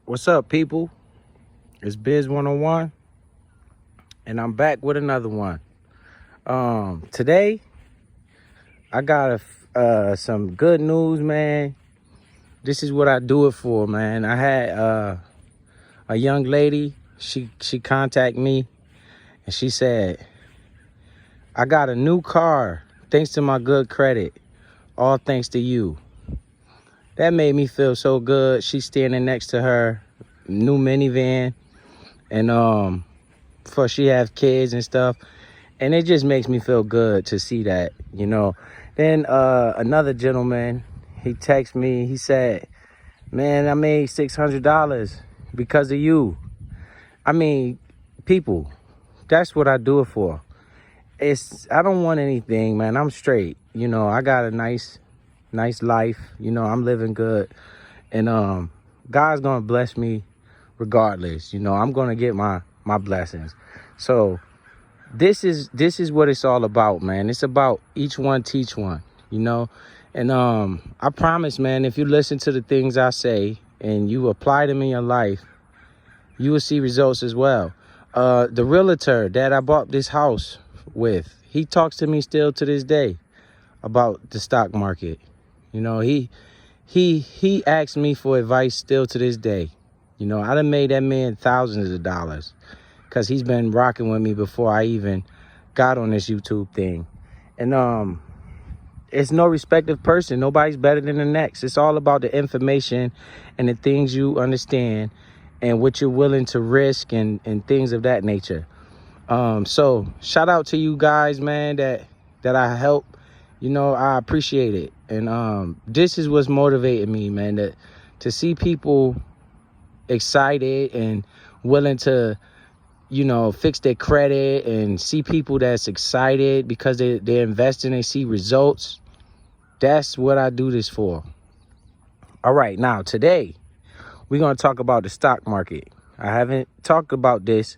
What's up, people? It's Biz 101, and I'm back with another one. Today I got some good news, man. This is what I do it for, man. I had a young lady. She contacted me, and she said, "I got a new car thanks to my good credit. All thanks to you." That made me feel so good. She's standing next to her new minivan, and for she have kids and stuff, and it just makes me feel good to see that. Then another gentleman, he texted me. He said, "Man, I made $600 because of you." I mean, people, that's what I do it for. I don't want anything, man. I'm straight. I got a nice life. I'm living good, and God's gonna bless me regardless. I'm gonna get my blessings. So this is what it's all about, man. It's about each one teach one. And I promise, man, if you listen to the things I say and you apply them in your life, you will see results as well. The realtor that I bought this house with, he talks to me still to this day about the stock market. He asks me for advice still to this day. I done made that man thousands of dollars because he's been rocking with me before I even got on this YouTube thing. And it's no respective person. Nobody's better than the next. It's all about the information and the things you understand and what you're willing to risk and things of that nature. So shout out to you guys, man, that I help. I appreciate it. And this is what's motivating me, man, to see people excited and willing to fix their credit, and see people that's excited because they're investing and see results. That's what I do this for. All right, now today we're going to talk about the stock market. I haven't talked about this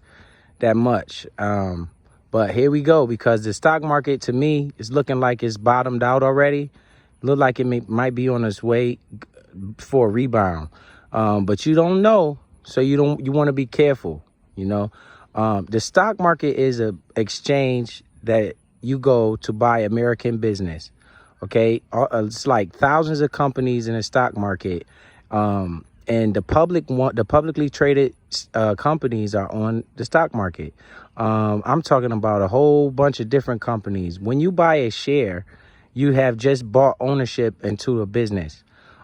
that much, but here we go, because the stock market to me is looking like it's bottomed out already. Look like it might be on its way for a rebound, but you don't know, so you want to be careful. The stock market is a exchange that you go to buy American business. Okay, it's like thousands of companies in the stock market, and the publicly traded companies are on the stock market. I'm talking about a whole bunch of different companies. When you buy a share, you have just bought ownership into a business.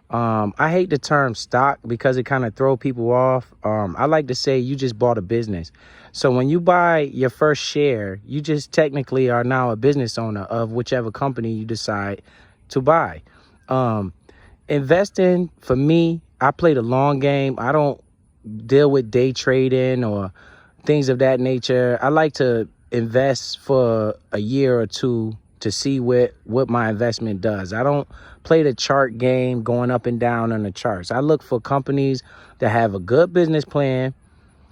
I hate the term stock because it kind of throw people off. I like to say you just bought a business. So when you buy your first share, you just technically are now a business owner of whichever company you decide to buy. Investing, for me, I play the long game. I don't deal with day trading or things of that nature. I like to invest for a year or two to see what my investment does. I don't play the chart game going up and down on the charts. I look for companies that have a good business plan,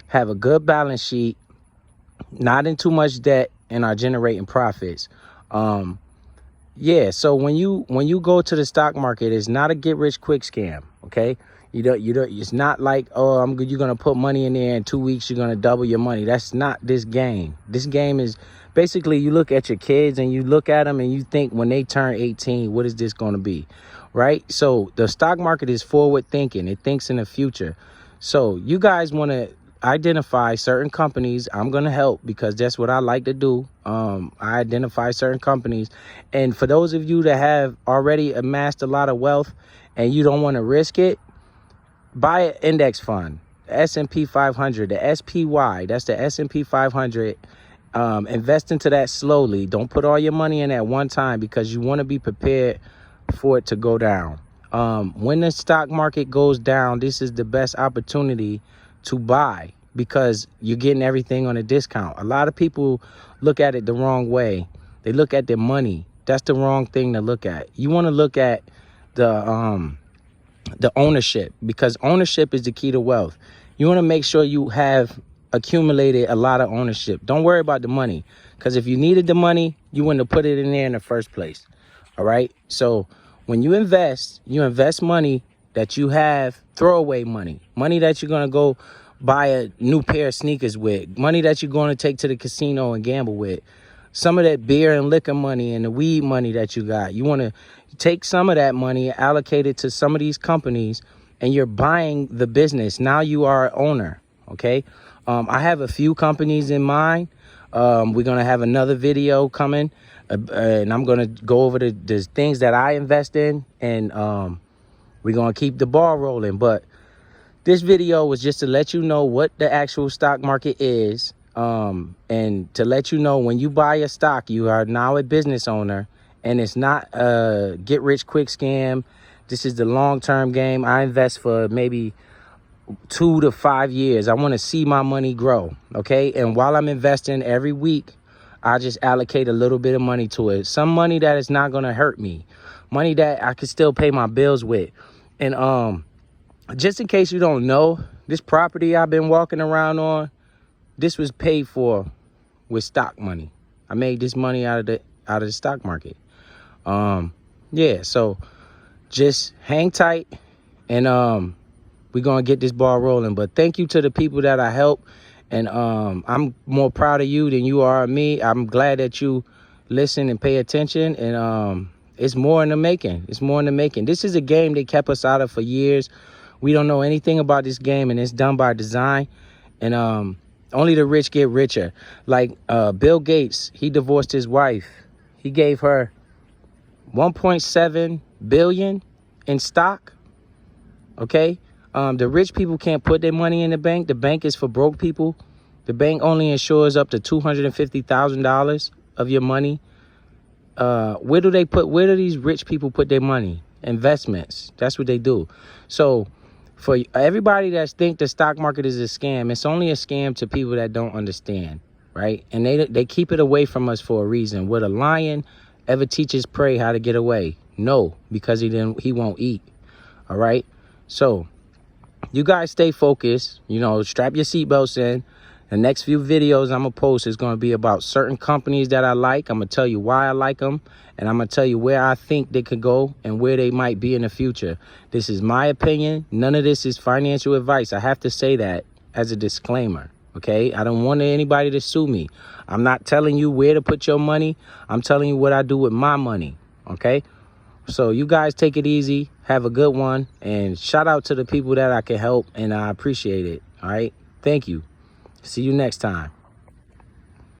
have a good balance sheet, not in too much debt, and are generating profits. So when you go to the stock market, it's not a get rich quick scam, okay? You don't it's not like, you're going to put money in there in 2 weeks you're going to double your money. That's not this game. This game is basically, you look at your kids and you look at them and you think, when they turn 18, what is this going to be? Right? So the stock market is forward thinking. It thinks in the future. So you guys want to identify certain companies. I'm going to help because that's what I like to do. I identify certain companies. And for those of you that have already amassed a lot of wealth and you don't want to risk it, buy an index fund, the S&P 500, the SPY, that's the S&P 500. Invest into that slowly. Don't put all your money in at one time because you want to be prepared for it to go down. When the stock market goes down, this is the best opportunity to buy because you're getting everything on a discount. A lot of people look at it the wrong way. They look at their money. That's the wrong thing to look at. You want to look at the ownership, because ownership is the key to wealth. You want to make sure you have accumulated a lot of ownership. Don't worry about the money, because if you needed the money, you wouldn't have put it in there in the first place. All right. So when you invest money that you have throwaway money, money that you're going to go buy a new pair of sneakers with, money that you're going to take to the casino and gamble with, some of that beer and liquor money and the weed money that you got. You want to take some of that money, allocate it to some of these companies, and you're buying the business. Now you are an owner, okay? I have a few companies in mind. We're going to have another video coming, and I'm going to go over the things that I invest in, and we're going to keep the ball rolling. But this video was just to let you know what the actual stock market is, and to let you know when you buy a stock, you are now a business owner, and it's not a get-rich-quick scam. This is the long-term game. I invest for maybe 2 to 5 years. I want to see my money grow, okay? And while I'm investing every week, I just allocate a little bit of money to it. Some money that is not going to hurt me. Money that I can still pay my bills with. And just in case you don't know, this property I've been walking around on, this was paid for with stock money. I made this money out of the stock market. Yeah, so just hang tight, and we're gonna get this ball rolling. But thank you to the people that I help, and I'm more proud of you than you are of me. I'm glad that you listen and pay attention, and it's more in the making. It's more in the making. This is a game they kept us out of for years. We don't know anything about this game, and it's done by design. And only the rich get richer. Like Bill Gates, he divorced his wife. He gave her 1.7 billion in stock. Okay, the rich people can't put their money in the bank. The bank is for broke people. The bank only insures up to $250,000 of your money. Where do these rich people put their money? Investments. That's what they do. So for everybody that think the stock market is a scam, it's only a scam to people that don't understand, right? And they keep it away from us for a reason. Would a lion ever teach his prey how to get away? No, because he won't eat. All right. So you guys stay focused, strap your seatbelts in. The next few videos I'm going to post is going to be about certain companies that I like. I'm going to tell you why I like them, and I'm going to tell you where I think they could go and where they might be in the future. This is my opinion. None of this is financial advice. I have to say that as a disclaimer, okay? I don't want anybody to sue me. I'm not telling you where to put your money. I'm telling you what I do with my money, okay? So you guys take it easy. Have a good one. And shout out to the people that I can help, and I appreciate it, all right? Thank you. See you next time.